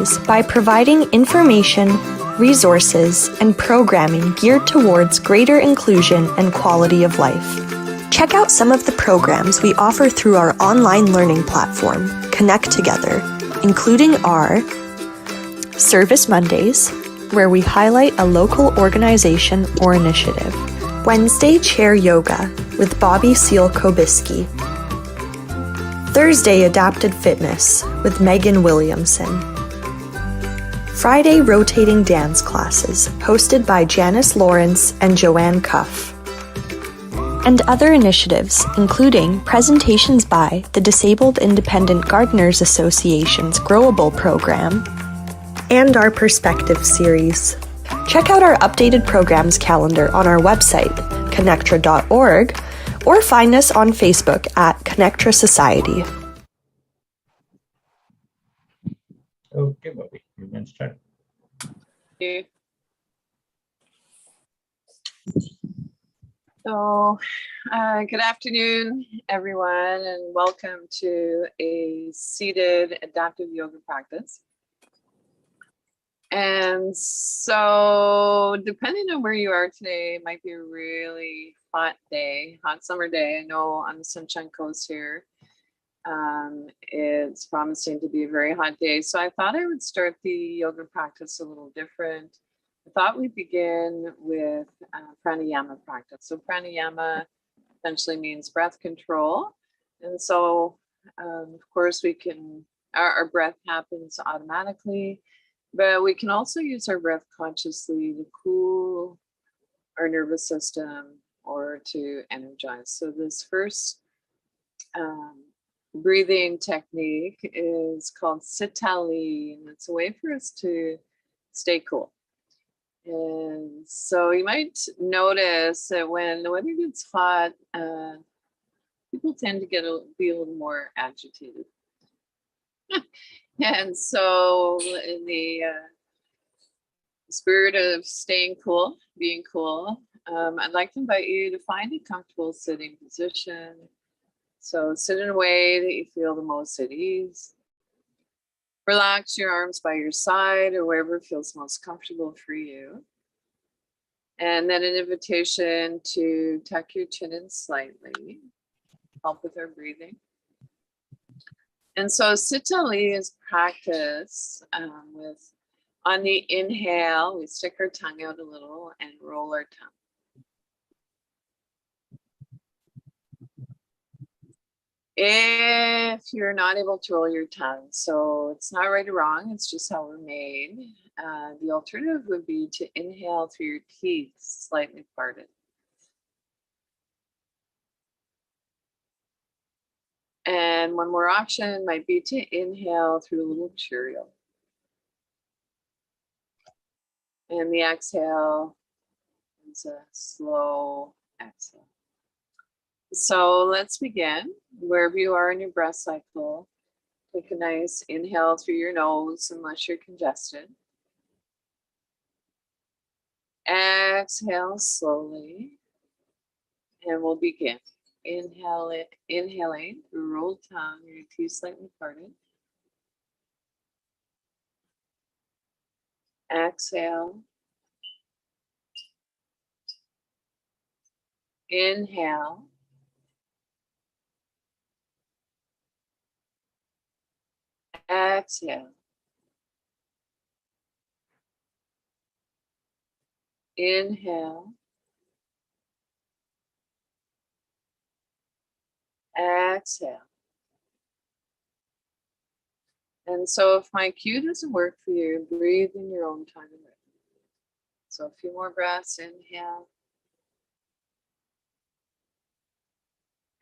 communities by providing information, resources, and programming geared towards greater inclusion and quality of life. Check out some of the programs we offer through our online learning platform, ConnecTogether, including our Service Mondays, where we highlight a local organization or initiative. Wednesday Chair Yoga with Bobbie Seale-Cobiskey. Thursday Adapted Fitness with Megan Williamson. Friday Rotating Dance Classes hosted by Janice Lawrence and Joanne Cuff. And other initiatives, including presentations by the Disabled Independent Gardeners Association's Growable program and our Perspective series. Check out our updated programs calendar on our website, connectra.org, or find us on Facebook at Connectra Society. Okay, Bobbie, you can start. Okay. So, good afternoon, everyone, and welcome to a seated adaptive yoga practice. And so, depending on where you are today, it might be a really hot day, hot summer day. I know on the Sunshine Coast here, it's promising to be a very hot day. So I thought I would start the yoga practice a little different. I thought we'd begin with pranayama practice. So pranayama essentially means breath control. And so, of course, we can, our breath happens automatically, but we can also use our breath consciously to cool our nervous system or to energize. So this first breathing technique is called Sitali, and it's a way for us to stay cool. And so you might notice that when the weather gets hot, people tend to be a little more agitated. And so in the spirit of staying cool, being cool, I'd like to invite you to find a comfortable sitting position. So sit in a way that you feel the most at ease. Relax your arms by your side or wherever feels most comfortable for you. And then an invitation to tuck your chin in slightly, help with our breathing. And so Sitali is practice with, on the inhale, we stick our tongue out a little and roll our tongue. If you're not able to roll your tongue, so it's not right or wrong, it's just how we're made. The alternative would be to inhale through your teeth, slightly parted. And one more option might be to inhale through a little Cheerio. And the exhale is a slow exhale. So let's begin. Wherever you are in your breath cycle, take a nice inhale through your nose unless you're congested. Exhale slowly, and we'll begin. Inhaling through rolled tongue, your teeth slightly parted. Exhale. Inhale. Exhale. Inhale. Exhale. And so if my cue doesn't work for you, breathe in your own time and rhythm. So a few more breaths. Inhale.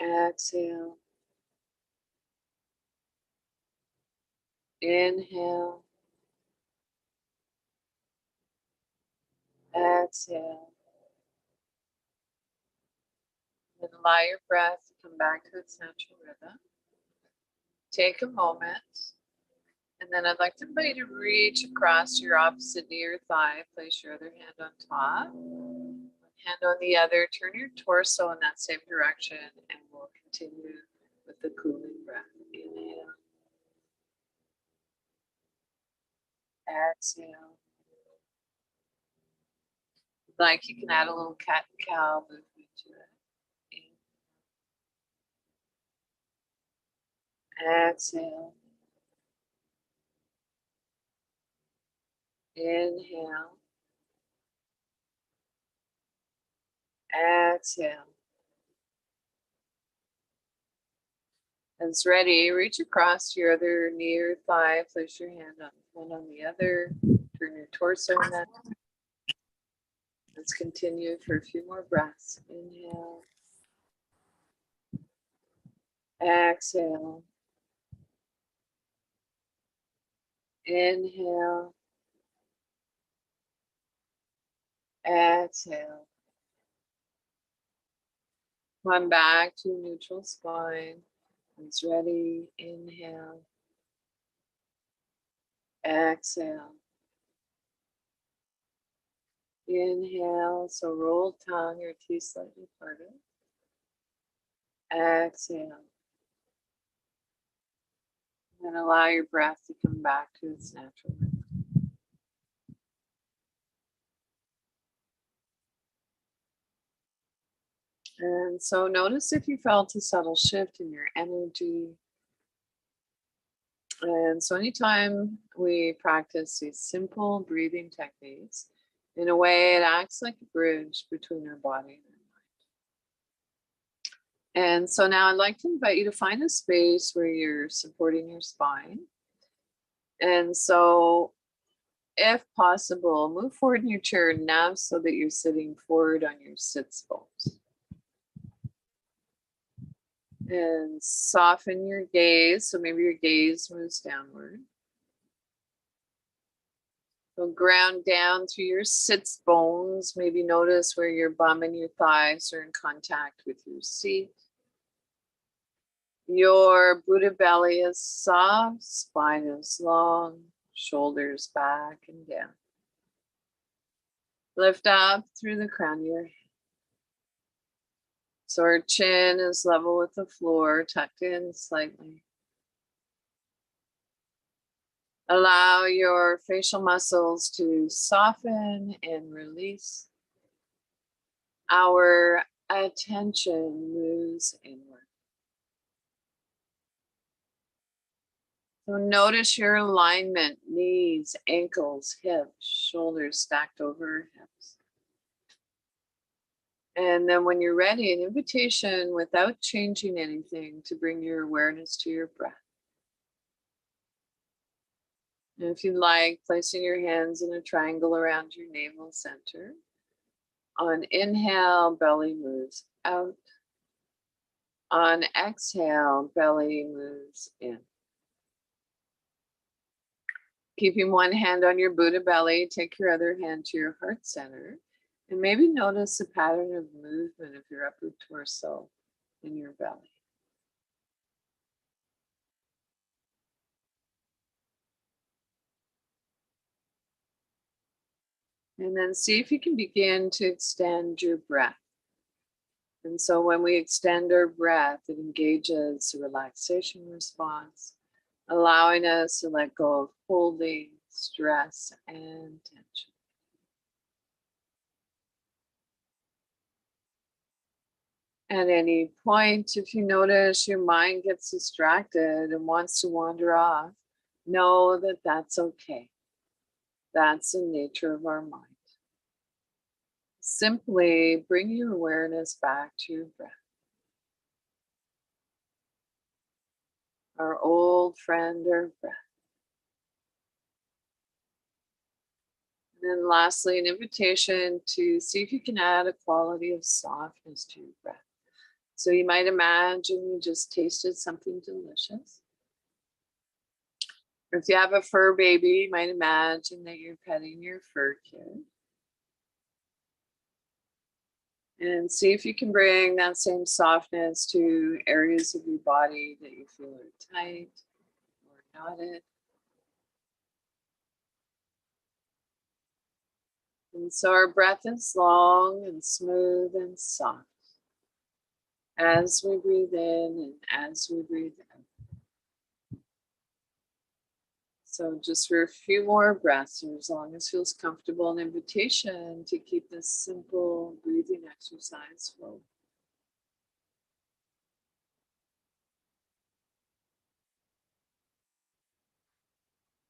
Exhale. Inhale. Exhale. And allow your breath to come back to its natural rhythm. Take a moment. And then I'd like to invite you to reach across your opposite knee or thigh. Place your other hand on top. One hand on the other. Turn your torso in that same direction. And we'll continue with the cooling breath. Inhale. Exhale. Like you can add a little cat and cow movement to it. Exhale. Inhale. Exhale. And it's ready. Reach across to your other knee or thigh. Place your hand on one on the other. Turn your torso in that. Let's continue for a few more breaths. Inhale. Exhale. Inhale. Exhale. Come back to neutral spine. It's ready. Inhale. Exhale. Inhale. So roll tongue or teeth slightly parted. Exhale. And allow your breath to come back to its natural rhythm. And so notice if you felt a subtle shift in your energy. And so anytime we practice these simple breathing techniques, in a way it acts like a bridge between our body and our mind. And so now I'd like to invite you to find a space where you're supporting your spine. And so if possible, move forward in your chair now so that you're sitting forward on your sits bones. And soften your gaze. So maybe your gaze moves downward. So ground down through your sits bones. Maybe notice where your bum and your thighs are in contact with your seat. Your Buddha belly is soft, spine is long, shoulders back and down. Lift up through the crown of your head. So our chin is level with the floor, tucked in slightly. Allow your facial muscles to soften and release. Our attention moves inward. So notice your alignment, knees, ankles, hips, shoulders stacked over hips. And then when you're ready, an invitation without changing anything to bring your awareness to your breath. And if you'd like, placing your hands in a triangle around your navel center. On inhale, belly moves out. On exhale, belly moves in. Keeping one hand on your Buddha belly, take your other hand to your heart center. And maybe notice the pattern of movement of your upper torso in your belly. And then see if you can begin to extend your breath. And so when we extend our breath, it engages the relaxation response, allowing us to let go of holding, stress, and tension. At any point, if you notice your mind gets distracted and wants to wander off, know that that's okay. That's the nature of our mind. Simply bring your awareness back to your breath. Our old friend, our breath. And then lastly, an invitation to see if you can add a quality of softness to your breath. So you might imagine you just tasted something delicious. Or if you have a fur baby, you might imagine that you're petting your fur kid. And see if you can bring that same softness to areas of your body that you feel are tight or knotted. And so our breath is long and smooth and soft as we breathe in and as we breathe out. So just for a few more breaths, or as long as feels comfortable, an invitation to keep this simple breathing exercise flowing.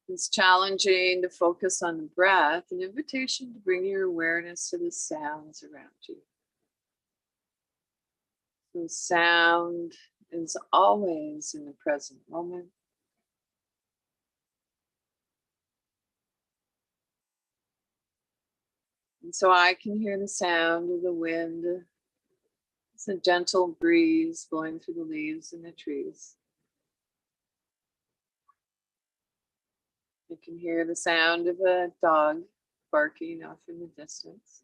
It's challenging to focus on the breath, an invitation to bring your awareness to the sounds around you. The sound is always in the present moment. And so I can hear the sound of the wind. It's a gentle breeze blowing through the leaves in the trees. I can hear the sound of a dog barking off in the distance.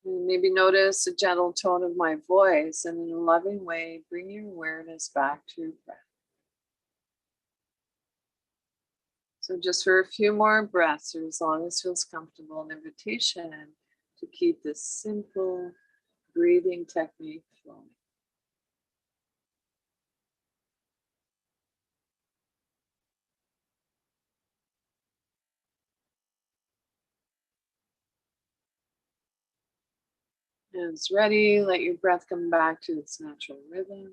And maybe notice a gentle tone of my voice, and in a loving way, bring your awareness back to your breath. So just for a few more breaths, or as long as feels comfortable, an invitation to keep this simple breathing technique flowing. And it's ready, let your breath come back to its natural rhythm.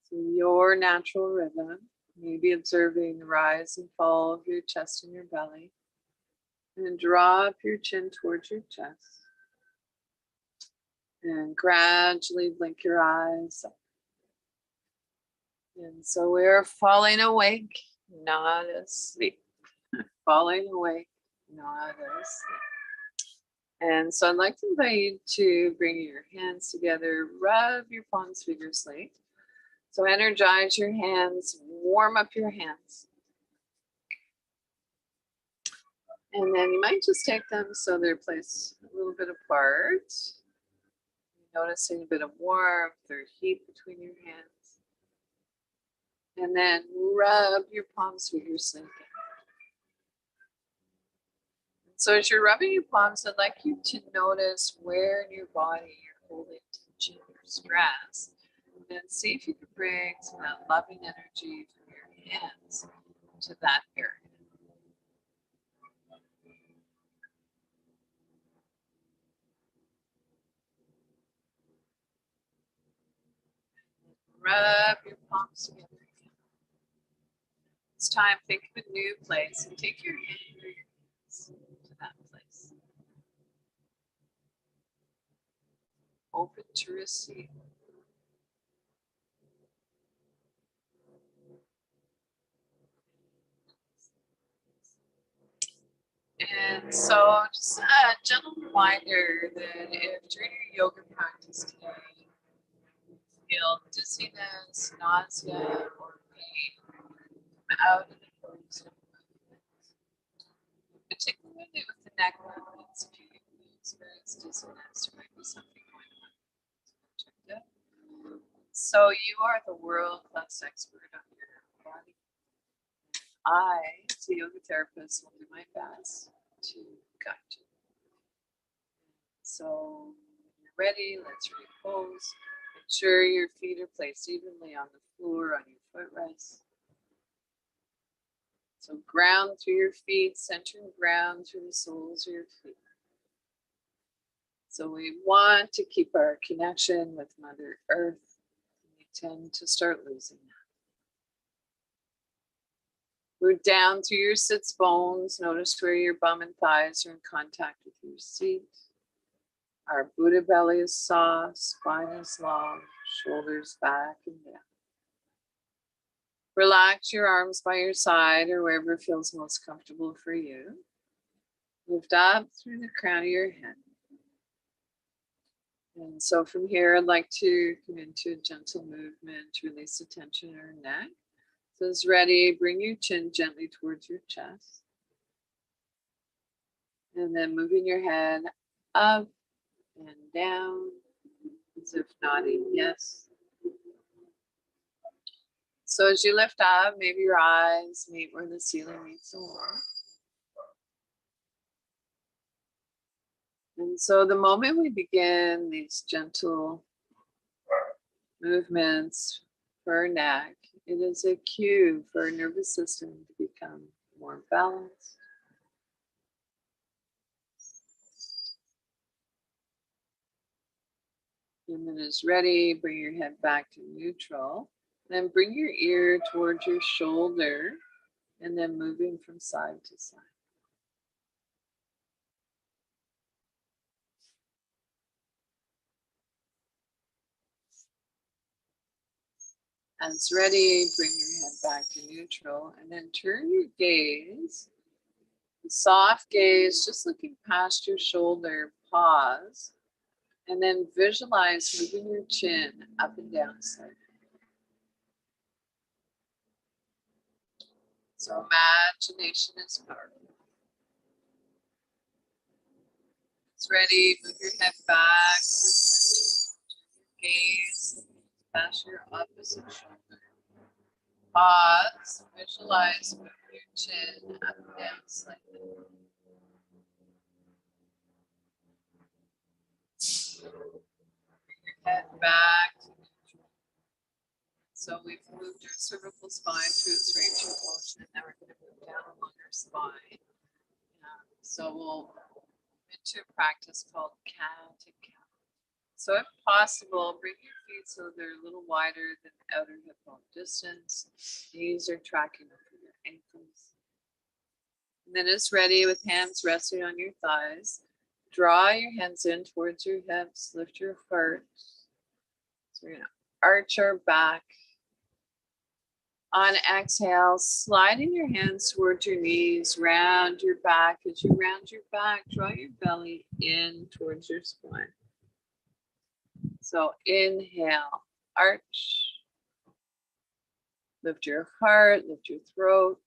So your natural rhythm, maybe observing the rise and fall of your chest and your belly. And draw up your chin towards your chest. And gradually blink your eyes. And so we're falling awake, not asleep. Falling awake, not asleep. And so I'd like to invite you to bring your hands together, rub your palms vigorously. So energize your hands, warm up your hands. And then you might just take them so they're placed a little bit apart. Noticing a bit of warmth or heat between your hands. And then rub your palms vigorously again. So as you're rubbing your palms, I'd like you to notice where in your body you're holding tension or stress. And then see if you can bring some of that loving energy from your hands to that area. Rub your palms together again. This time, think of a new place and take your hands to that place. Open to receive. And so just a gentle reminder that if during your yoga practice today you feel dizziness, nausea, or pain out of the pose, particularly with the neck movements, if you experience dizziness, there might be something going on. Check that. So you are the world-class expert on your body. I, as a yoga therapist, will do my best to guide you. So when you're ready, let's repose. Make sure your feet are placed evenly on the floor, on your footrest. So ground through your feet, center and ground through the soles of your feet. So we want to keep our connection with Mother Earth. We tend to start losing that. Root down through your sits bones. Notice where your bum and thighs are in contact with your seat. Our Buddha belly is soft, spine is long, shoulders back and down. Relax your arms by your side or wherever feels most comfortable for you. Lift up through the crown of your head. And so from here, I'd like to come into a gentle movement to release the tension in our neck. So it's ready, bring your chin gently towards your chest. And then moving your head up and down, as if nodding yes. So as you lift up, maybe your eyes meet where the ceiling meets the wall. And so the moment we begin these gentle movements, for our neck. It is a cue for our nervous system to become more balanced. And then it's ready, bring your head back to neutral. Then bring your ear towards your shoulder and then moving from side to side. As ready, bring your head back to neutral and then turn your gaze. Soft gaze, just looking past your shoulder, pause, and then visualize moving your chin up and down slightly. So imagination is powerful. It's ready, move your head back, turn your gaze past your opposite shoulder. Pause, visualize moving your chin up and down slightly. Bring your head back to neutral. So we've moved our cervical spine to its range of motion. Now we're going to move down along our spine. So we'll into a practice called cat to cat. So if possible, bring your feet so they're a little wider than outer hip bone distance. Knees are tracking over your ankles. And then it's ready with hands resting on your thighs. Draw your hands in towards your hips, lift your heart. So we're going to arch our back. On exhale, sliding your hands towards your knees, round your back. As you round your back, draw your belly in towards your spine. So inhale, arch. Lift your heart, lift your throat.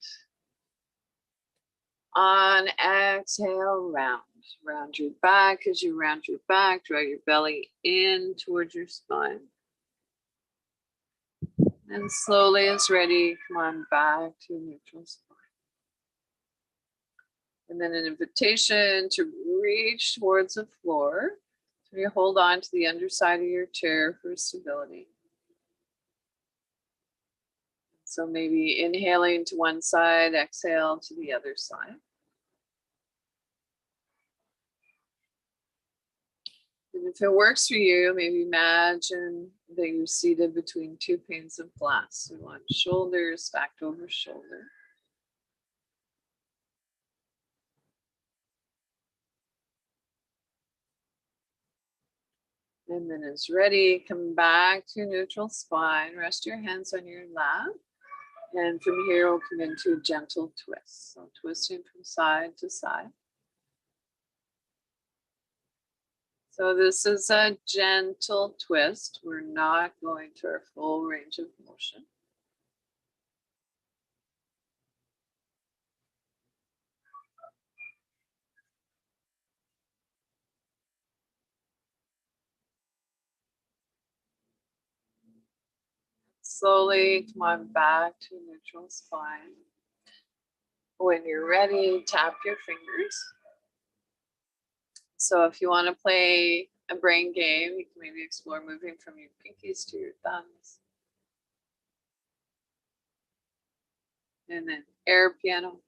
On exhale, round. Round your back. As you round your back, draw your belly in towards your spine. And slowly as ready, come on back to neutral spine. And then an invitation to reach towards the floor. So you hold on to the underside of your chair for stability. So maybe inhaling to one side, exhale to the other side. And if it works for you, maybe imagine that you're seated between two panes of glass. So one shoulder stacked over shoulder. And then as ready, come back to neutral spine. Rest your hands on your lap. And from here, we'll come into a gentle twist. So twisting from side to side. So this is a gentle twist. We're not going to our full range of motion. Slowly come on back to neutral spine. When you're ready, tap your fingers. So if you want to play a brain game, you can maybe explore moving from your pinkies to your thumbs. And then air piano.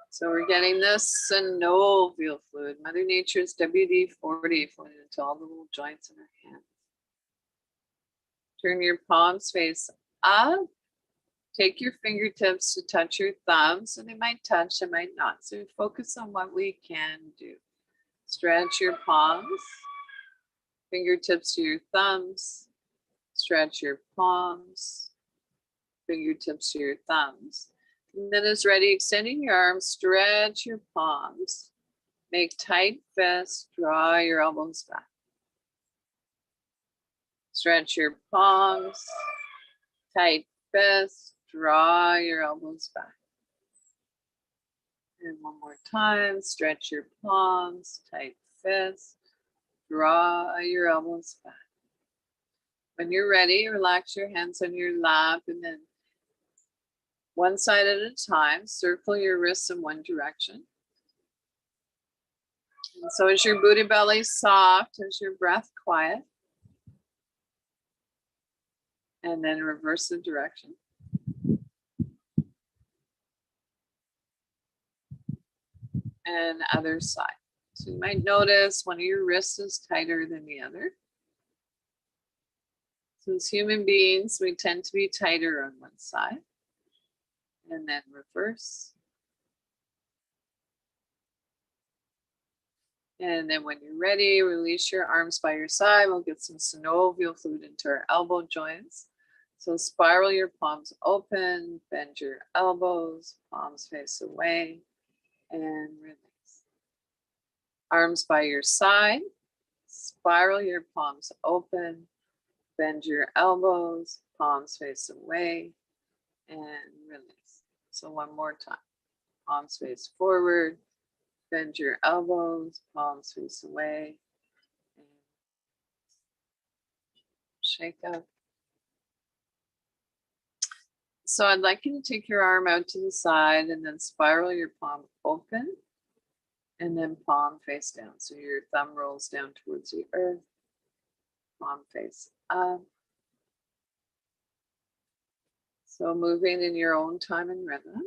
So we're getting this synovial fluid, Mother Nature's WD-40 flowing into all the little joints in our hands. Turn your palms face up. Take your fingertips to touch your thumbs, and they might touch, they might not. So focus on what we can do. Stretch your palms, fingertips to your thumbs, stretch your palms, fingertips to your thumbs. And then as ready, extending your arms, stretch your palms, make tight fists, draw your elbows back. Stretch your palms, tight fists, draw your elbows back. And one more time, stretch your palms, tight fists, draw your elbows back. When you're ready, relax your hands on your lap and then one side at a time, circle your wrists in one direction. And so as your booty belly soft, as your breath quiet, And then reverse the direction. And other side. So you might notice one of your wrists is tighter than the other. So as human beings, we tend to be tighter on one side. And then reverse. And then when you're ready, release your arms by your side. We'll get some synovial fluid into our elbow joints. So spiral your palms open, bend your elbows, palms face away, and release. Arms by your side, spiral your palms open, bend your elbows, palms face away, and release. So one more time. Palms face forward, bend your elbows, palms face away, and shake up. So I'd like you to take your arm out to the side and then spiral your palm open and then palm face down. So your thumb rolls down towards the earth, palm face up. So moving in your own time and rhythm.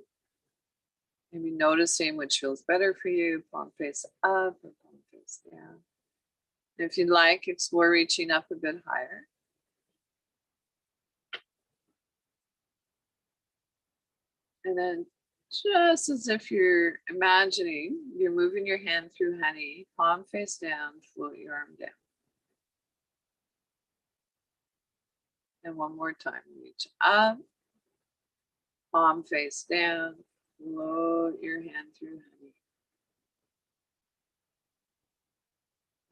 Maybe noticing which feels better for you, palm face up or palm face down. If you'd like, explore reaching up a bit higher. And then just as if you're imagining, you're moving your hand through honey, palm face down, float your arm down. And one more time, reach up, palm face down, float your hand through honey.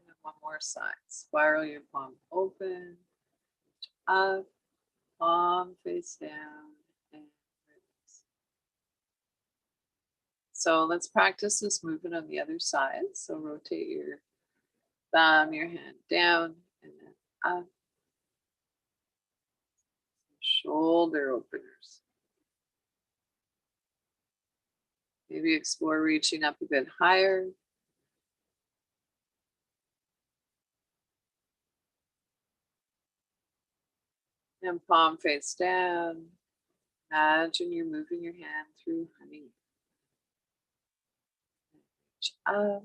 And one more side, spiral your palm open, reach up, palm face down, and release. So let's practice this movement on the other side. So rotate your thumb, your hand down, and then up. Shoulder openers. Maybe explore reaching up a bit higher. And palm face down. Imagine you're moving your hand through honey. Reach up.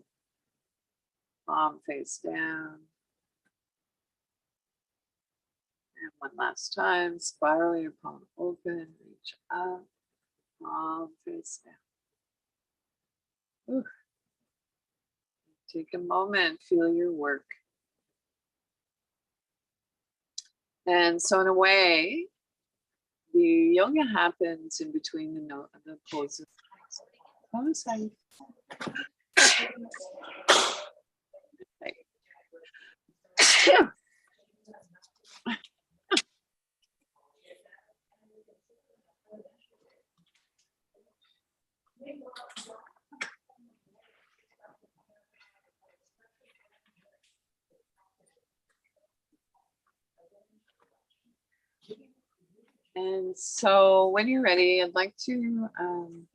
Palm face down. And one last time, spiral your palm open, reach up, palm face down. Ooh. Take a moment, feel your work. And so in a way, the yoga happens in between the poses. Notice how you And so when you're ready, I'd like to come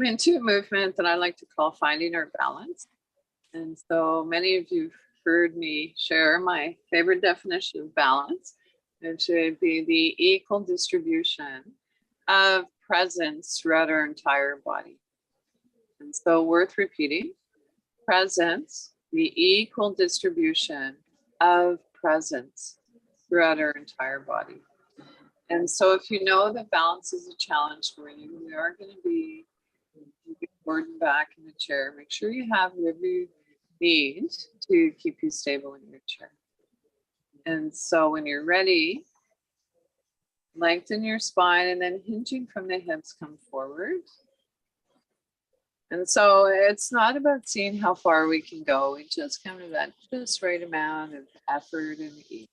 into a movement that I like to call finding our balance. And so many of you have heard me share my favorite definition of balance, which would be the equal distribution of presence throughout our entire body. And so worth repeating, presence, the equal distribution of presence throughout our entire body. And so if you know that balance is a challenge for you, we are going to be forward and back in the chair. Make sure you have whatever you need to keep you stable in your chair. And so when you're ready, lengthen your spine and then hinging from the hips, come forward. And so it's not about seeing how far we can go. We just come to that just right amount of effort and ease.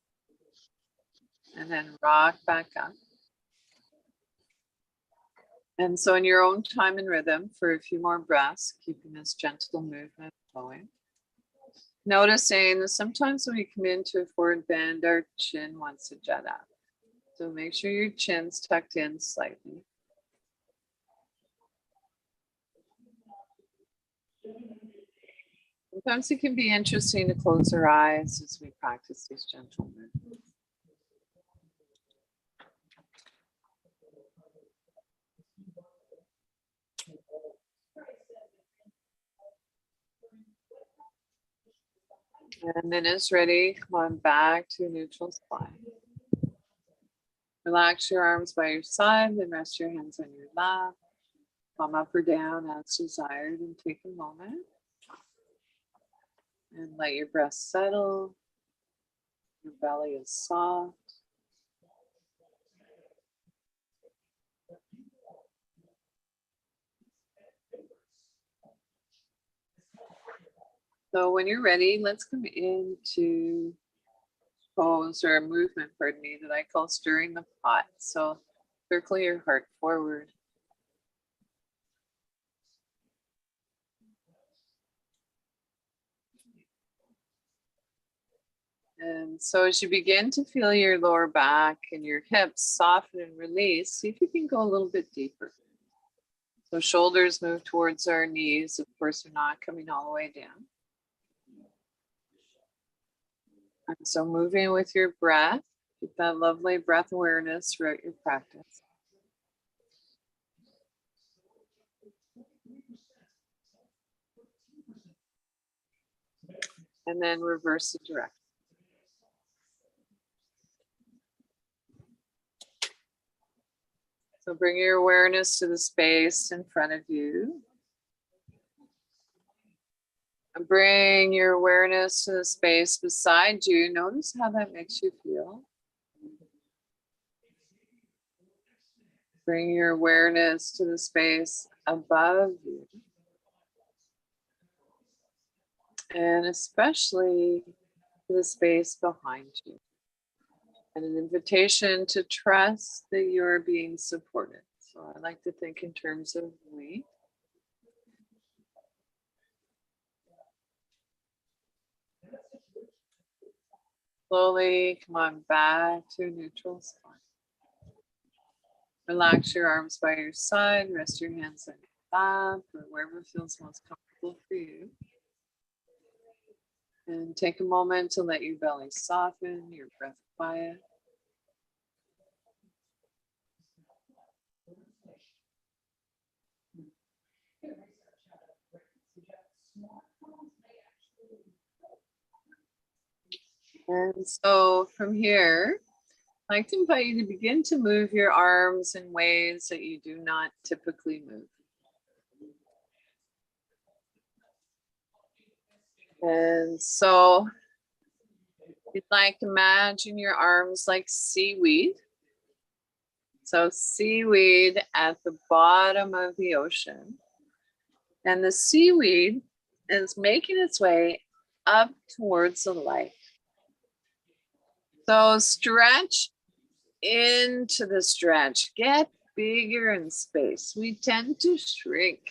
And then rock back up. And so in your own time and rhythm for a few more breaths, keeping this gentle movement flowing. Noticing that sometimes when we come into a forward bend, our chin wants to jet up. So make sure your chin's tucked in slightly. Sometimes it can be interesting to close our eyes as we practice these gentle movements. And then it's ready. Come on back to a neutral spine. Relax your arms by your side, then rest your hands on your lap. Palm up or down as desired, and take a moment. And let your breath settle. Your belly is soft. So when you're ready, let's come into pose or a movement, pardon me, that I call stirring the pot. So circle your heart forward. And so as you begin to feel your lower back and your hips soften and release, see if you can go a little bit deeper. So shoulders move towards our knees. Of course, they're not coming all the way down. And so moving with your breath, keep that lovely breath awareness throughout your practice. And then reverse the direction. So bring your awareness to the space in front of you. And bring your awareness to the space beside you. Notice how that makes you feel. Bring your awareness to the space above you. And especially to the space behind you. And an invitation to trust that you're being supported. So I like to think in terms of we. Slowly come on back to a neutral spine. Relax your arms by your side. Rest your hands on your lap or wherever feels most comfortable for you. And take a moment to let your belly soften, your breath quiet. And so from here, I'd like to invite you to begin to move your arms in ways that you do not typically move. And so you'd like to imagine your arms like seaweed. So seaweed at the bottom of the ocean. And the seaweed is making its way up towards the light. So stretch into the stretch. Get bigger in space. We tend to shrink.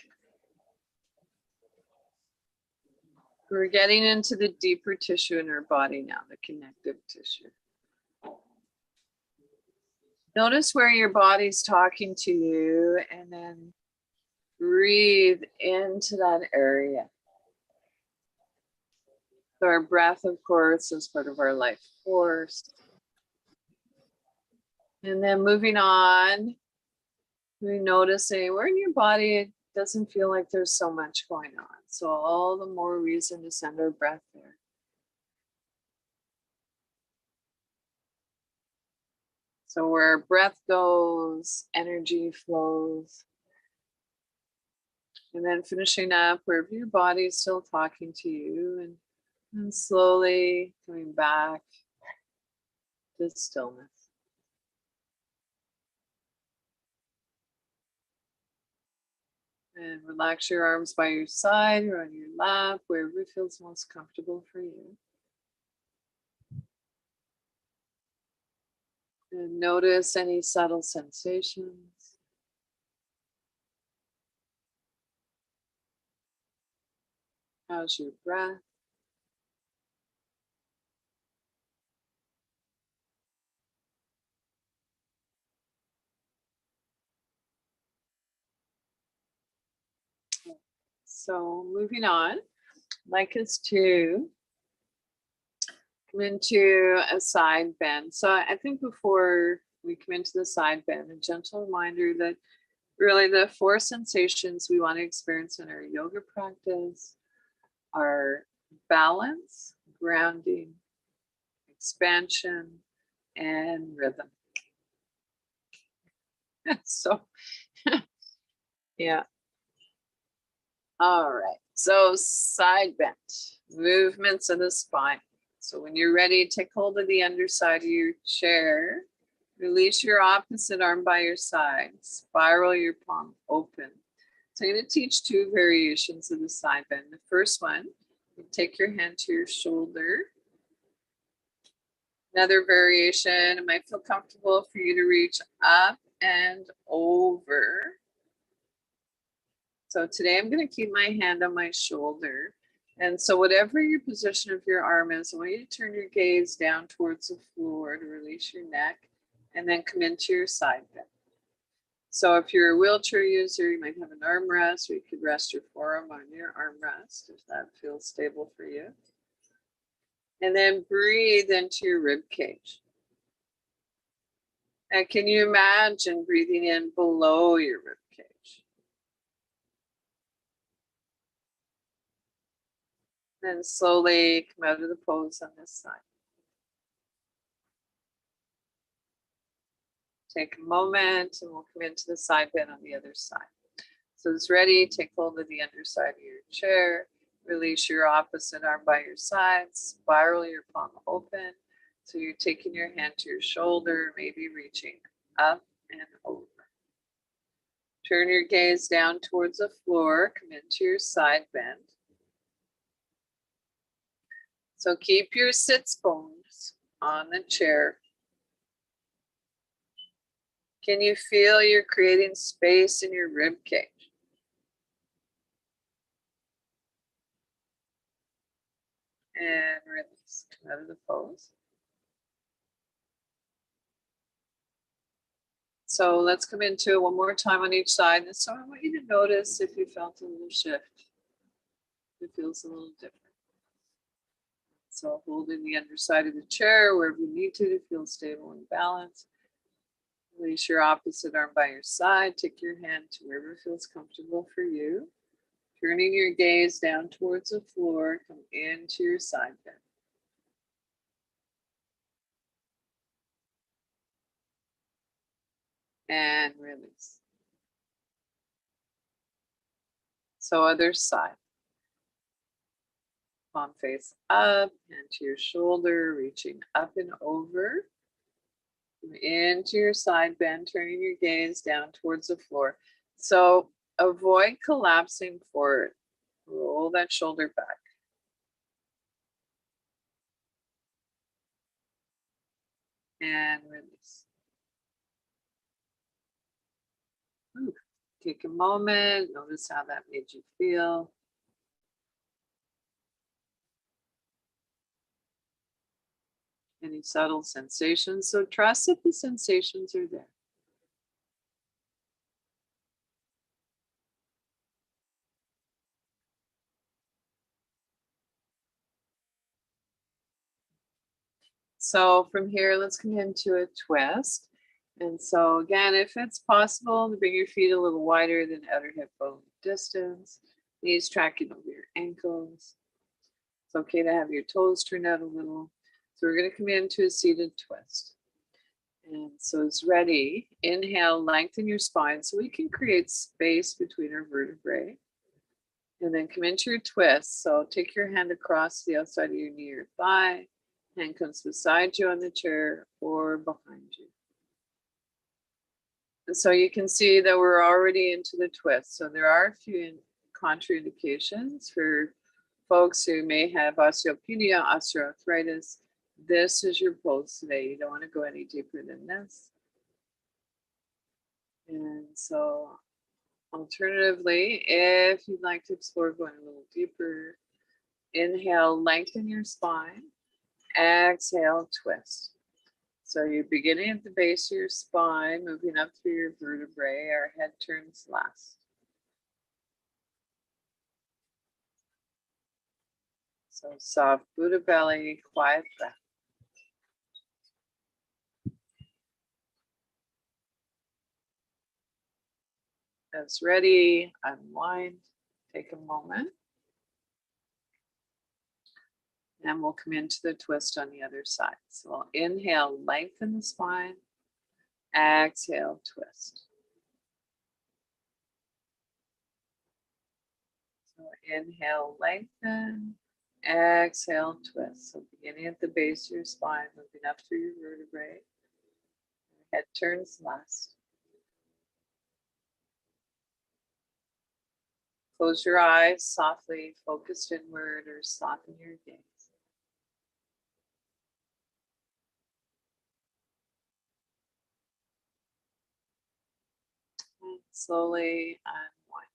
We're getting into the deeper tissue in our body now, the connective tissue. Notice where your body's talking to you and then breathe into that area. So our breath, of course, is part of our life force. And then moving on, we're noticing where in your body it doesn't feel like there's so much going on. So all the more reason to send our breath there. So where our breath goes, energy flows. And then finishing up wherever your body is still talking to you and slowly coming back to stillness. And relax your arms by your side or on your lap, wherever feels most comfortable for you. And notice any subtle sensations. How's your breath? So moving on, I'd like us to come into a side bend. So I think before we come into the side bend, a gentle reminder that really the 4 sensations we want to experience in our yoga practice are balance, grounding, expansion, and rhythm. So, yeah. All right. So side bend, movements of the spine. So when you're ready, take hold of the underside of your chair. Release your opposite arm by your side. Spiral your palm open. So I'm going to teach two variations of the side bend. The first one, you take your hand to your shoulder. Another variation, it might feel comfortable for you to reach up and over. So today I'm going to keep my hand on my shoulder. And so whatever your position of your arm is, I want you to turn your gaze down towards the floor to release your neck and then come into your side bend. So if you're a wheelchair user, you might have an armrest, or you could rest your forearm on your armrest if that feels stable for you. And then breathe into your rib cage. And can you imagine breathing in below your rib cage? Then slowly come out of the pose on this side. Take a moment and we'll come into the side bend on the other side. So it's ready, take hold of the underside of your chair, release your opposite arm by your side, spiral your palm open. So you're taking your hand to your shoulder, maybe reaching up and over. Turn your gaze down towards the floor, come into your side bend. So keep your sits bones on the chair. Can you feel you're creating space in your rib cage? And release, come out of the pose. So let's come into it one more time on each side. And so I want you to notice if you felt a little shift. It feels a little different. So holding the underside of the chair wherever you need to feel stable and balanced. Release your opposite arm by your side. Take your hand to wherever feels comfortable for you. Turning your gaze down towards the floor, come into your side bend. And release. So other side. Palm face up, hand to your shoulder, reaching up and over. Come into your side bend, turning your gaze down towards the floor. So avoid collapsing forward. Roll that shoulder back. And release. Ooh. Take a moment, notice how that made you feel. Any subtle sensations? So trust that the sensations are there. So from here, let's come into a twist. And so again, if it's possible to bring your feet a little wider than outer hip bone distance, knees tracking over your ankles. It's okay to have your toes turned out a little. So we're going to come into a seated twist. And so it's ready. Inhale, lengthen your spine so we can create space between our vertebrae. And then come into your twist. So take your hand across the outside of your knee or thigh. Hand comes beside you on the chair or behind you. And so you can see that we're already into the twist. So there are a few contraindications for folks who may have osteopenia, osteoarthritis. This is your pose today. You don't want to go any deeper than this. And so alternatively, if you'd like to explore going a little deeper, inhale, lengthen your spine. Exhale, twist. So you're beginning at the base of your spine, moving up through your vertebrae. Our head turns last. So soft Buddha belly, quiet breath. That's ready, unwind, take a moment. And we'll come into the twist on the other side. So we'll inhale, lengthen the spine. Exhale, twist. So inhale, lengthen. Exhale, twist. So beginning at the base of your spine, moving up through your vertebrae. Head turns left. Close your eyes softly, focus inward, or soften your gaze. And slowly unwind.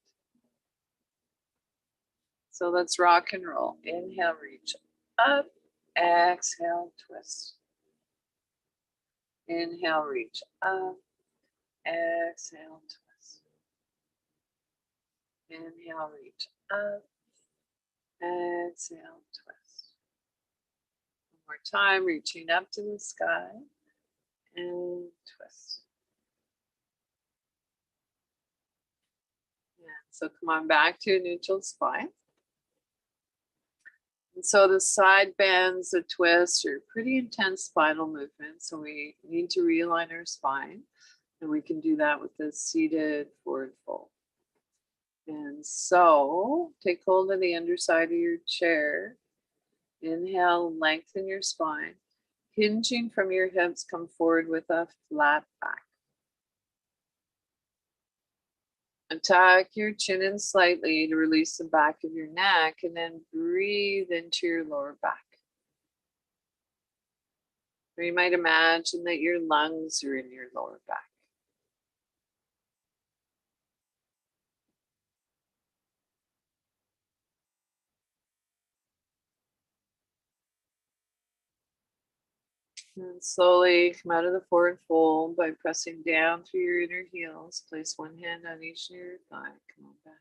So let's rock and roll. Inhale, reach up. Exhale, twist. Inhale, reach up. Exhale, twist. Inhale, reach up. Exhale, twist. One more time, reaching up to the sky and twist. Yeah, so come on back to a neutral spine. And so the side bends, the twists are pretty intense spinal movements. So we need to realign our spine. And we can do that with the seated forward fold. And so take hold of the underside of your chair. Inhale, lengthen your spine. Hinging from your hips, come forward with a flat back. And tuck your chin in slightly to release the back of your neck, and then breathe into your lower back. Or you might imagine that your lungs are in your lower back. And slowly come out of the forward fold by pressing down through your inner heels. Place one hand on each of your thigh. Come on back.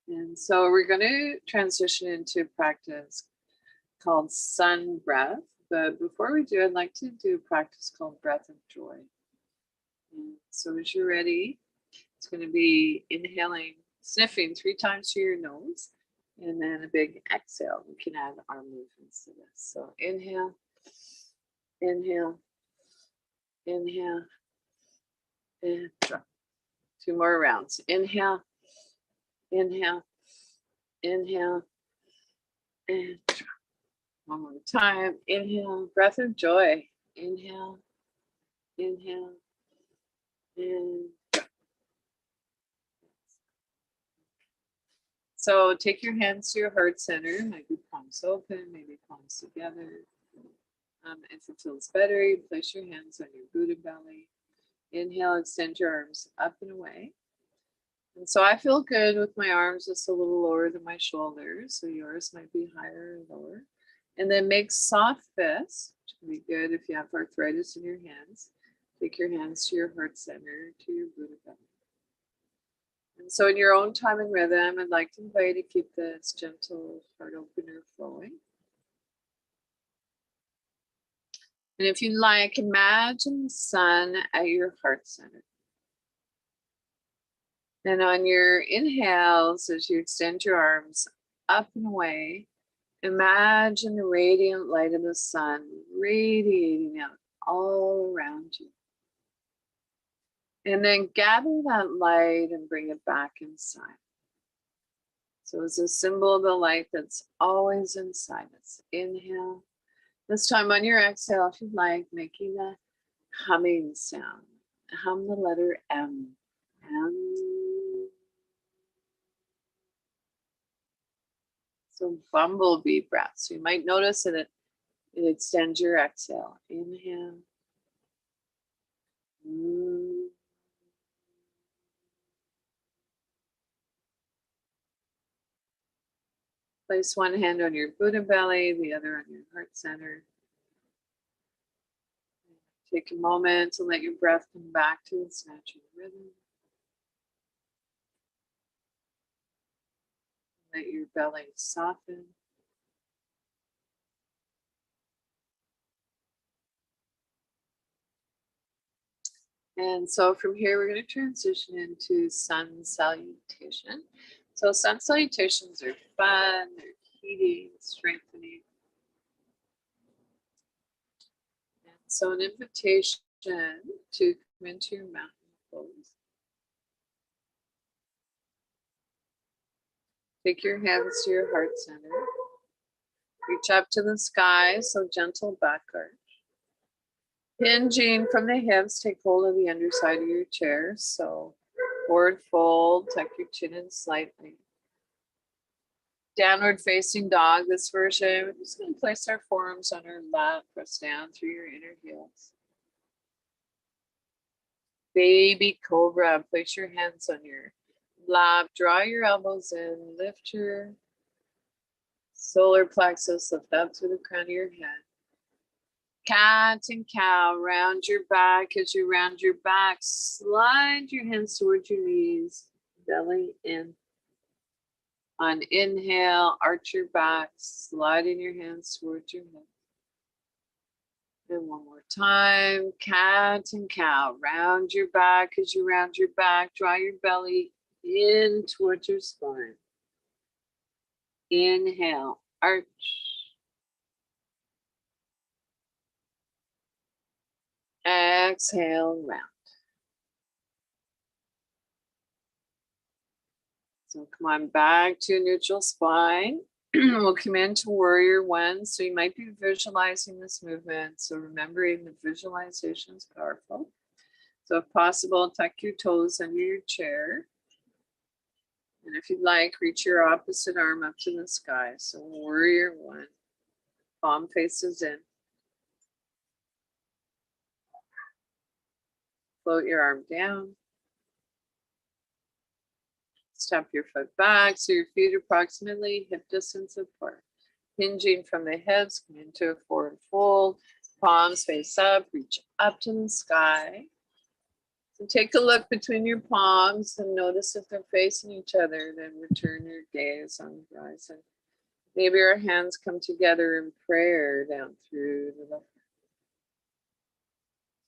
And so we're going to transition into a practice called sun breath. But before we do, I'd like to do a practice called breath of joy. And so as you're ready, it's going to be inhaling, sniffing 3 times through your nose. And then a big exhale. We can add arm movements to this. So inhale, inhale, inhale, and drop. 2 more rounds. Inhale, inhale, inhale, and drop. One more time. Inhale, breath of joy. Inhale, inhale, and drop. So take your hands to your heart center, maybe palms open, maybe palms together. If it feels better, you place your hands on your Buddha belly. Inhale, extend your arms up and away. And so I feel good with my arms just a little lower than my shoulders. So yours might be higher or lower. And then make soft fists, which can be good if you have arthritis in your hands. Take your hands to your heart center, to your Buddha belly. And so in your own time and rhythm, I'd like to invite you to keep this gentle heart opener flowing. And if you like, imagine the sun at your heart center. And on your inhales, as you extend your arms up and away, imagine the radiant light of the sun radiating out all around you. And then gather that light and bring it back inside. So it's a symbol of the light that's always inside us. Inhale. This time on your exhale, if you'd like, making a humming sound. Hum the letter M. M. So bumblebee breath. So you might notice that it extends your exhale. Inhale. Place one hand on your Buddha belly, the other on your heart center. Take a moment to let your breath come back to its natural rhythm. Let your belly soften. And so from here, we're going to transition into sun salutation. So sun salutations are fun, they're heating, strengthening. And so an invitation to come into your mountain pose. Take your hands to your heart center. Reach up to the sky, so gentle back arch. Hinging from the hips, take hold of the underside of your chair. So forward fold, tuck your chin in slightly. Downward facing dog, this version. We're just going to place our forearms on our lap, press down through your inner heels. Baby cobra, place your hands on your lap, draw your elbows in, lift your solar plexus, lift up through the crown of your head. Cat and cow, round your back. As you round your back, slide your hands towards your knees, belly in. On inhale, arch your back, sliding your hands towards your head. And one more time, cat and cow, round your back. As you round your back, draw your belly in towards your spine. Inhale, arch. Exhale, round. So come on back to neutral spine. We'll come into warrior one. So you might be visualizing this movement. So remembering the visualization is powerful. So if possible, tuck your toes under your chair. And if you'd like, reach your opposite arm up to the sky. So warrior one, palm faces in. Float your arm down. Step your foot back so your feet are approximately hip distance apart. Hinging from the hips, come into a forward fold. Palms face up, reach up to the sky. So take a look between your palms and notice if they're facing each other. Then return your gaze on the horizon. Maybe our hands come together in prayer down through the left.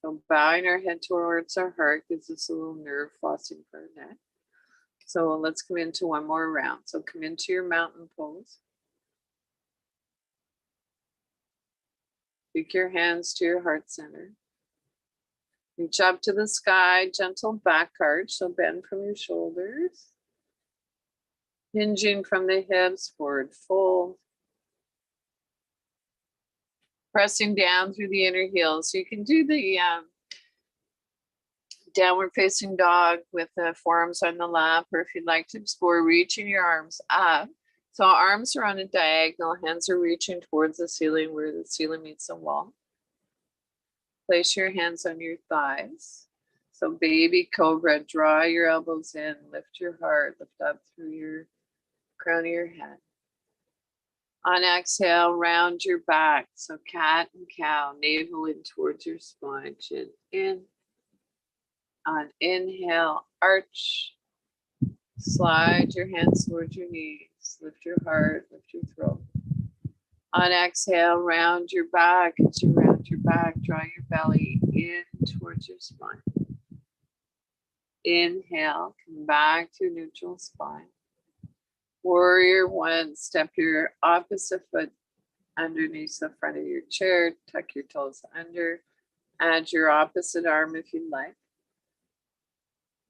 So bowing our head towards our heart gives us a little nerve flossing for our neck. So let's come into one more round. So come into your mountain pose. Take your hands to your heart center. Reach up to the sky, gentle back arch. So bend from your shoulders. Hinging from the hips, forward fold. Pressing down through the inner heels. So you can do the downward facing dog with the forearms on the lap, or if you'd like to explore reaching your arms up. So arms are on a diagonal, hands are reaching towards the ceiling where the ceiling meets the wall. Place your hands on your thighs. So baby cobra, draw your elbows in, lift your heart, lift up through your crown of your head. On exhale, round your back. So cat and cow, navel in towards your spine, chin in. On inhale, arch. Slide your hands towards your knees. Lift your heart, lift your throat. On exhale, round your back. As you round your back, draw your belly in towards your spine. Inhale, come back to neutral spine. Warrior one, step your opposite foot underneath the front of your chair. Tuck your toes under. Add your opposite arm if you'd like.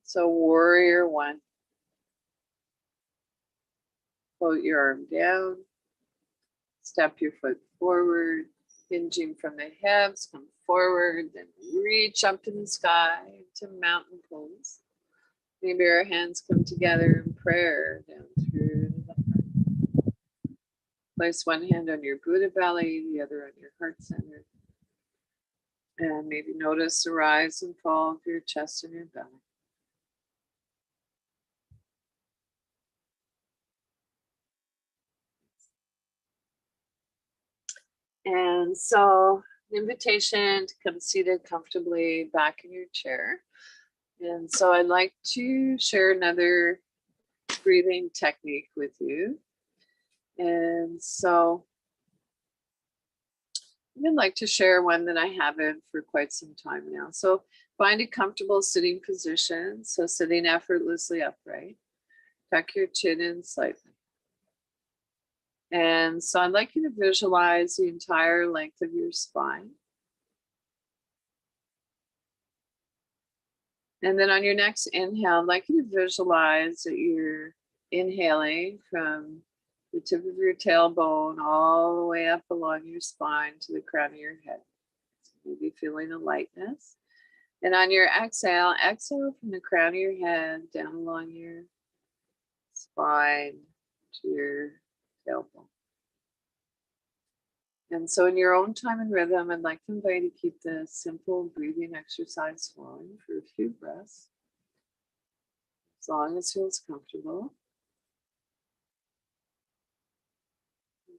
So warrior one. Float your arm down. Step your foot forward. Hinging from the hips, come forward, then reach up to the sky to mountain pose. Maybe our hands come together in prayer down through the heart. Place one hand on your Buddha belly, the other on your heart center. And maybe notice the rise and fall of your chest and your belly. And so, an invitation to come seated comfortably back in your chair. And so I'd like to share another breathing technique with you. And so I'd like to share one that I haven't for quite some time now. So find a comfortable sitting position. So sitting effortlessly upright. Tuck your chin in slightly. And so I'd like you to visualize the entire length of your spine. And then on your next inhale, I'd like you to visualize that you're inhaling from the tip of your tailbone all the way up along your spine to the crown of your head. So maybe feeling a lightness. And on your exhale, exhale from the crown of your head down along your spine to your tailbone. And so in your own time and rhythm, I'd like to invite you to keep this simple breathing exercise flowing for a few breaths, as long as it feels comfortable.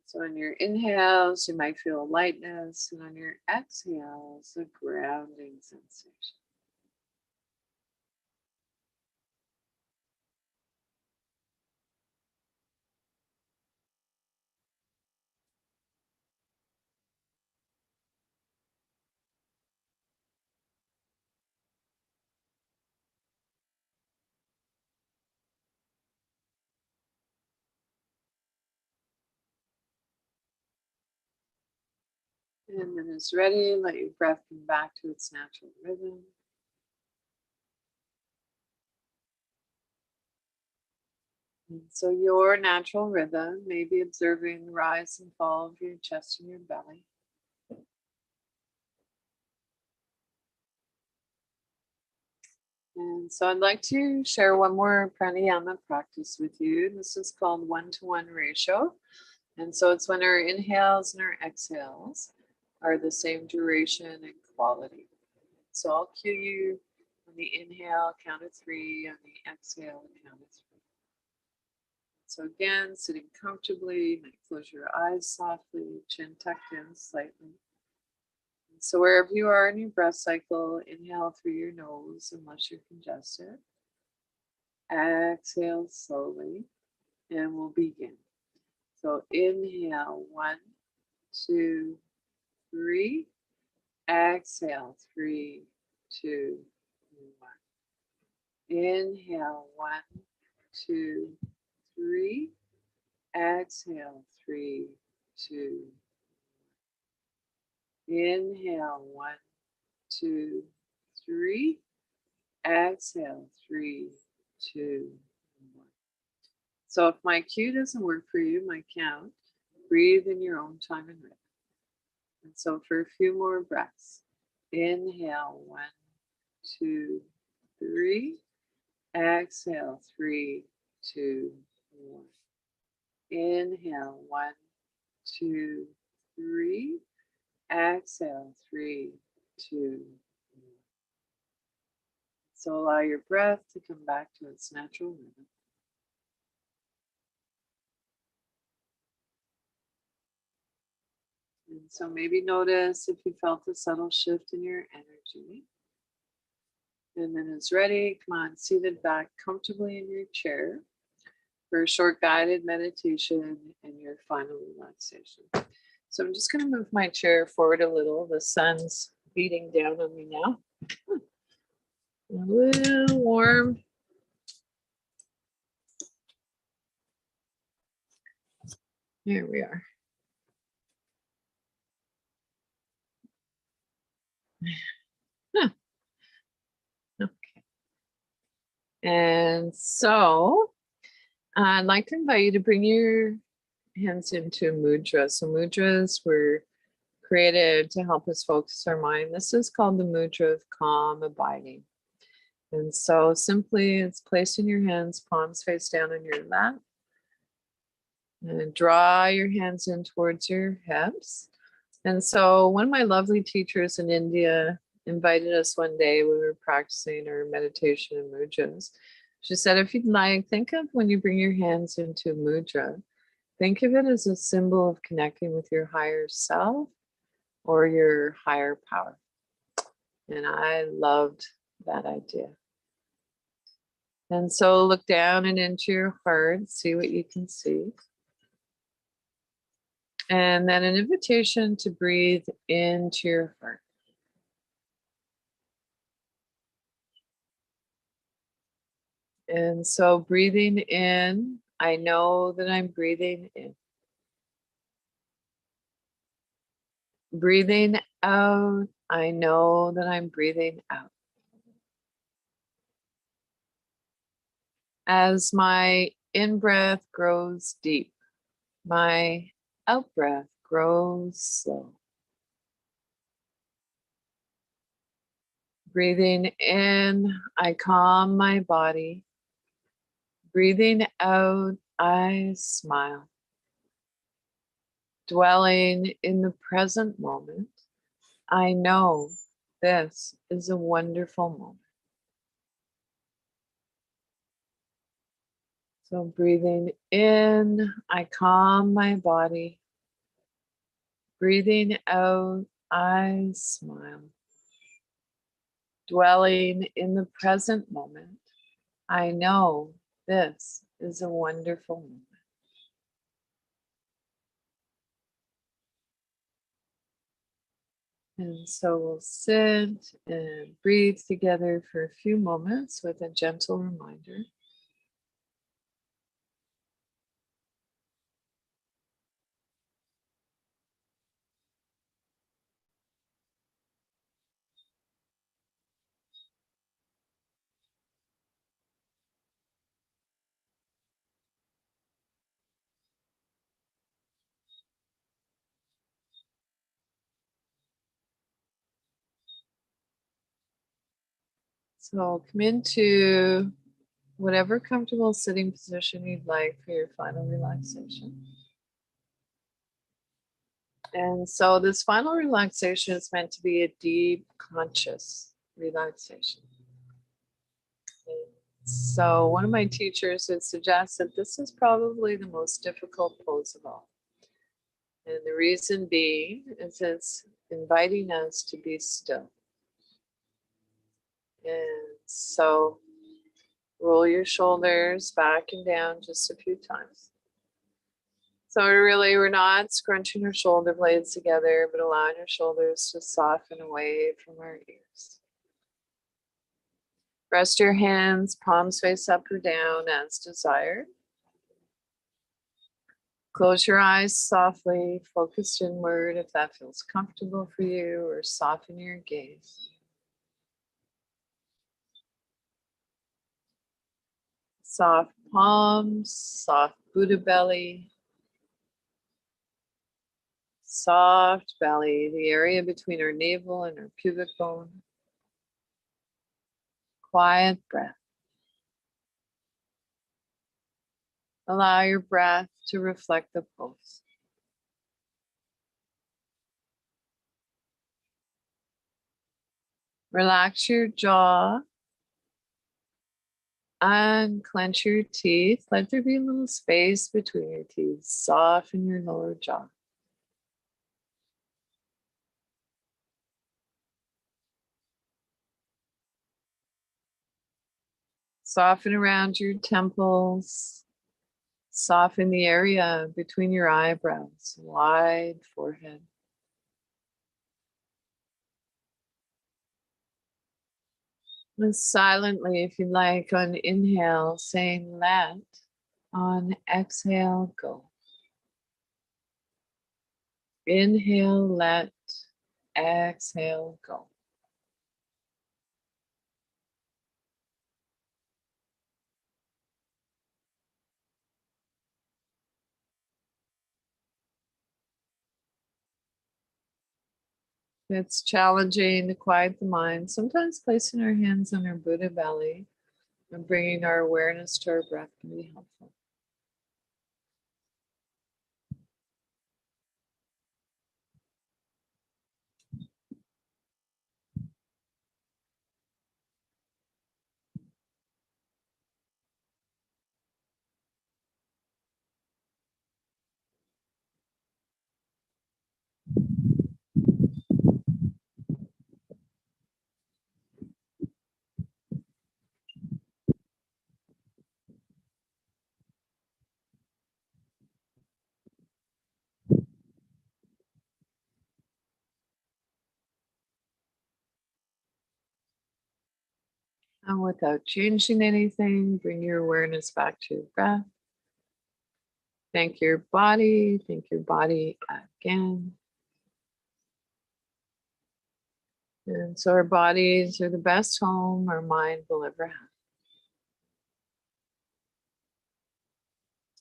So on your inhales, you might feel lightness, and on your exhales, a grounding sensation. And then it's ready, let your breath come back to its natural rhythm. And so your natural rhythm may be observing the rise and fall of your chest and your belly. And so I'd like to share one more pranayama practice with you. This is called one-to-one ratio. And so it's when our inhales and our exhales are the same duration and quality. So I'll cue you on the inhale, count of 3, on the exhale, count of 3. So again, sitting comfortably, you might close your eyes softly, chin tucked in slightly. And so wherever you are in your breath cycle, inhale through your nose unless you're congested. Exhale slowly, and we'll begin. So inhale, 1, 2, 3. Exhale, 3, 2, 1. Inhale, 1, 2, 3. Exhale, 3, 2. Inhale, 1, 2, 3. Exhale, 3, 2, 1. So if my cue doesn't work for you, my count, breathe in your own time and rhythm. And so for a few more breaths, inhale, 1, 2, 3. Exhale, 3, 2, 1. Inhale, 1, 2, 3. Exhale, 3, 2, 1. So allow your breath to come back to its natural rhythm. And so maybe notice if you felt a subtle shift in your energy. And then it's ready, come on, seated back comfortably in your chair for a short guided meditation and your final relaxation. So I'm just going to move my chair forward a little. The sun's beating down on me now. A little warm. Here we are. Huh. Okay. And so I'd like to invite you to bring your hands into mudra. So mudras were created to help us focus our mind. This is called the mudra of calm abiding. And so simply it's placing your hands, palms face down on your lap. And draw your hands in towards your hips. And so one of my lovely teachers in India invited us one day when we were practicing our meditation and mudras. She said, if you'd like, think of when you bring your hands into mudra, think of it as a symbol of connecting with your higher self or your higher power. And I loved that idea. And so look down and into your heart, see what you can see. And then an invitation to breathe into your heart. And so breathing in, I know that I'm breathing in. Breathing out, I know that I'm breathing out. As my in-breath grows deep, my out-breath grows slow. Breathing in, I calm my body. Breathing out, I smile. Dwelling in the present moment, I know this is a wonderful moment. So breathing in, I calm my body. Breathing out, I smile. Dwelling in the present moment, I know this is a wonderful moment. And so we'll sit and breathe together for a few moments with a gentle reminder. So come into whatever comfortable sitting position you'd like for your final relaxation. And so this final relaxation is meant to be a deep, conscious relaxation. So one of my teachers had suggested this is probably the most difficult pose of all. And the reason being is it's inviting us to be still. And so roll your shoulders back and down just a few times. So we're not scrunching our shoulder blades together, but allowing our shoulders to soften away from our ears. Rest your hands, palms face up or down as desired. Close your eyes softly, focused inward if that feels comfortable for you, or soften your gaze. Soft palms, soft Buddha belly, soft belly, the area between our navel and our pubic bone. Quiet breath. Allow your breath to reflect the pose. Relax your jaw and clench your teeth. Let there be a little space between your teeth. Soften your lower jaw. Soften around your temples. Soften the area between your eyebrows. Wide forehead. And silently, if you like, on inhale, saying let. On exhale, go. Inhale, let. Exhale, go. It's challenging to quiet the mind. Sometimes placing our hands on our Buddha belly and bringing our awareness to our breath can be helpful. And without changing anything, bring your awareness back to your breath. Thank your body. Thank your body again. And so our bodies are the best home our mind will ever have.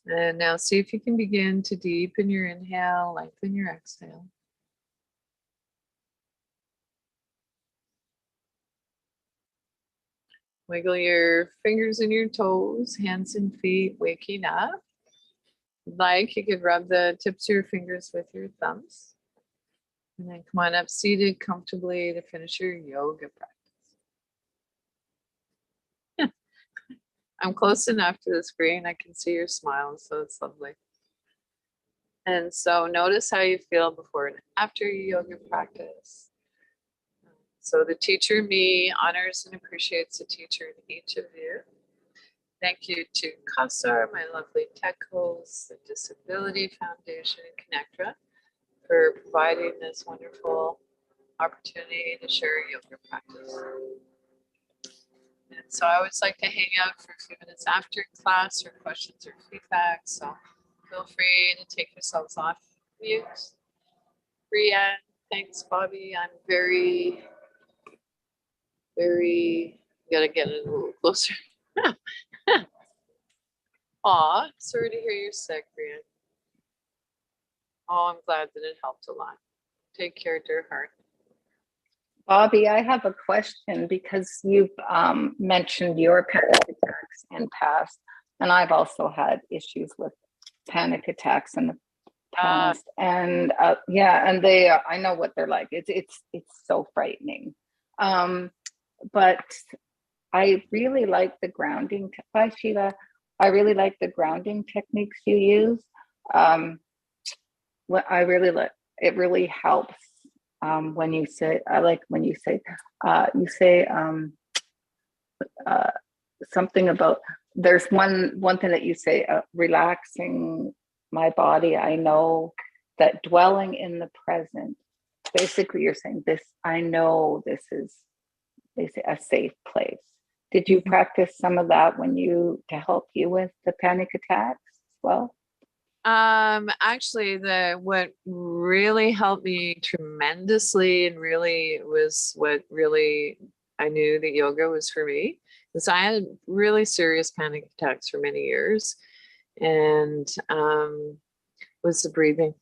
And now see if you can begin to deepen your inhale, lengthen your exhale. Wiggle your fingers and your toes, hands and feet, waking up. If you'd like, you could rub the tips of your fingers with your thumbs. And then come on up seated comfortably to finish your yoga practice. I'm close enough to the screen. I can see your smile, so it's lovely. And so notice how you feel before and after your yoga practice. So the teacher me honors and appreciates the teacher in each of you. Thank you to CASAR, my lovely tech hosts, the Disability Foundation, and ConnecTogether for providing this wonderful opportunity to share yoga practice. And so I always like to hang out for a few minutes after class or questions or feedback. So feel free to take yourselves off mute. Brianne, thanks, Bobbie. I'm very, gotta get it a little closer. Aw, sorry to hear you're sick, Brianne. Oh, I'm glad that it helped a lot. Take care, dear heart. Bobbie, I have a question because you've mentioned your panic attacks in past, and I've also had issues with panic attacks in the past. And yeah, and they I know what they're like. It's so frightening. But I really like the grounding. Bye, Sheila. I really like the grounding techniques you use. What I really like, it really helps. When you say, I like when you say something about, there's one thing that you say, relaxing my body. I know that dwelling in the present, basically you're saying this, I know this is, they say, a safe place. Did you practice some of that to help you with the panic attacks as well? Actually, what really helped me tremendously and really was what really I knew that yoga was for me, because I had really serious panic attacks for many years, and was the breathing.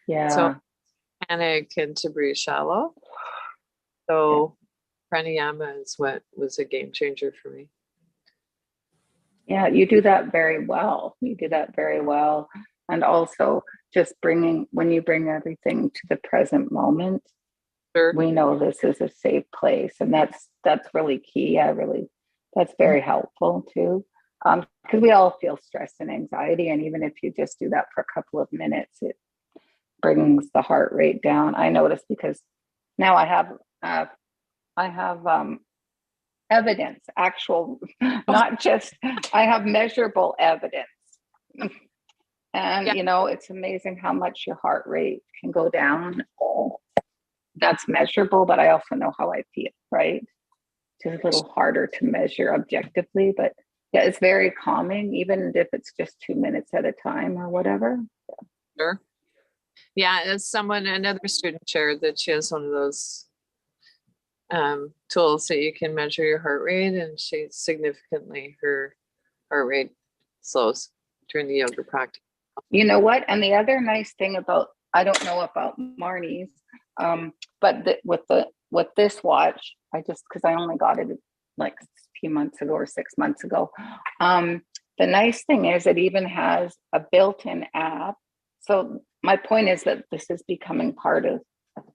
Yeah. So panic and to breathe shallow. So pranayama is what was a game changer for me. Yeah, you do that very well. You do that very well. And also just when you bring everything to the present moment, Sure. We know this is a safe place. And that's really key. That's very helpful too. Because we all feel stress and anxiety. And even if you just do that for a couple of minutes, it brings the heart rate down. I notice because now I have evidence, actual, not just, I have measurable evidence. And, it's amazing how much your heart rate can go down. That's measurable, but I also know how I feel, right? It's a little harder to measure objectively, but yeah, it's very calming, even if it's just 2 minutes at a time or whatever. Sure. Yeah, as another student shared that she has one of those tools that you can measure your heart rate, and her heart rate slows during the yoga practice. You know what? And the other nice thing about, I don't know about Marnie's, but with this watch, because I only got it like a few months ago or 6 months ago. The nice thing is it even has a built-in app. So my point is that this is becoming part of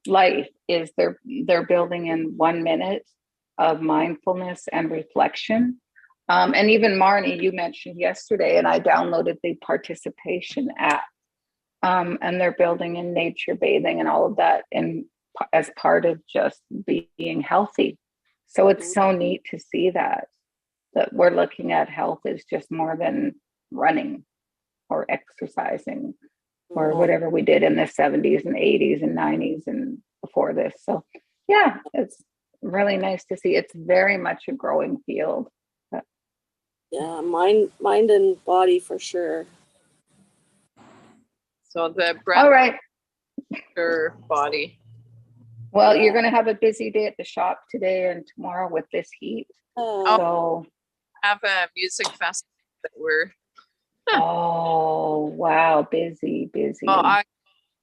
life, is they're building in 1 minute of mindfulness and reflection. And even Marnie, you mentioned yesterday, and I downloaded the participation app, and they're building in nature bathing and all of that, and as part of just being healthy. So it's so neat to see that we're looking at health as just more than running or exercising or whatever we did in the 70s and 80s and 90s and before this. So yeah, really nice to see. It's very much a growing field. Yeah, mind and body for sure. So the All breath right. or body. Well, Yeah. you're going to have a busy day at the shop today and tomorrow with this heat. So, Have a music festival that we're oh, wow. Busy.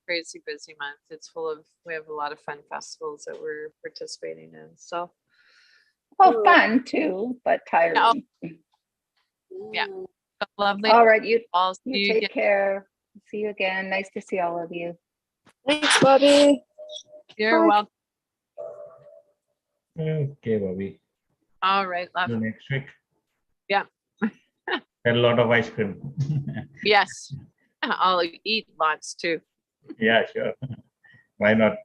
crazy busy month. It's full of, we have a lot of fun festivals that we're participating in. So Well, fun too, but tiring. yeah. Lovely. All right. You I'll see you take again. care. See you again. Nice to see all of you. Thanks, Bobbie. You're Bye. welcome. Okay, Bobbie. All right, love. See you next week. Yeah. A lot of ice cream. Yes. I'll eat lots too. Yeah, sure. Why not?